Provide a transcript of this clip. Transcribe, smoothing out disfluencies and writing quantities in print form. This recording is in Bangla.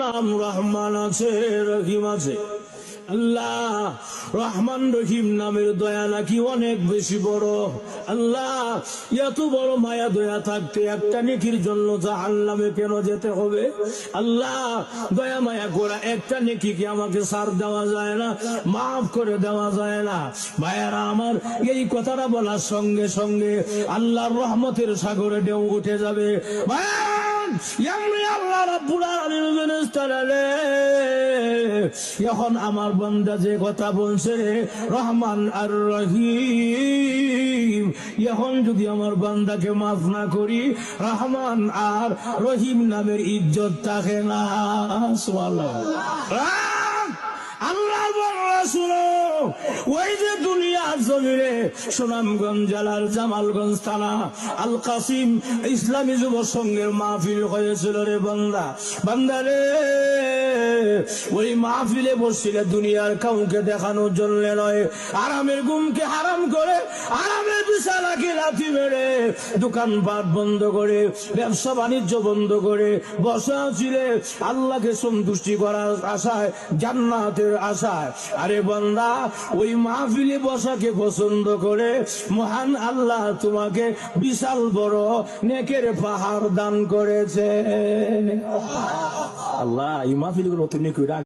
নাম রহমান আছে, রহিম আছে। আল্লাহ রহমান রহিম নামের দয়া নাকি অনেক বেশি বড়। আল্লাহ এত বড় মায়া দয়া থাকতে একটা নেকির জন্য জাহান্নামে কেন যেতে হবে? আল্লাহ দয়া মায়া করা একটা নেকি কি আমাকে ছাড় দেওয়া যায় না, মাফ করে দেওয়া যায় না? ভাইয়ারা আমার, এই কথাটা বলার সঙ্গে সঙ্গে আল্লাহর রহমতের সাগরে ঢেউ উঠে যাবে। আল্লাহ রাব্বুল আলামিন এখন আমার বান্দা যে কথা বলছে রহমান আর রহিম, এখন যদি আমার বান্দাকে মাফ না করি, রহমান আর রহিম নামের ইজ্জত থাকে না। সুবহানাল্লাহ। আল্লাহ শুনো, ওই যে দুনিয়ার জমিনে সুনামগঞ্জ জেলার জামালগঞ্জ থানা আল কাসিম ইসলামী যুব সংঘের মাহফিল হয়েছিল রে বান্দা রে। ওই মাহফিলে বসছিলে দুনিয়ার কাউকে দেখানোর জন্য নয়, আরামের ঘুমকে হারাম করে, আরামের বিছানাকে লাথি মেরে, দোকানপাট বন্ধ করে, ব্যবসা বাণিজ্য বন্ধ করে বসে আছিলে আল্লাহকে সন্তুষ্টি করার আশায়, জান্নাতের আশায়। আরে বান্দা, ওই মাহফিলে বসাকে পছন্দ করে মহান আল্লাহ তোমাকে বিশাল বড় নেকের পাহাড় দান করেছে। আল্লাহ এই মাহফিলগুলো তুমি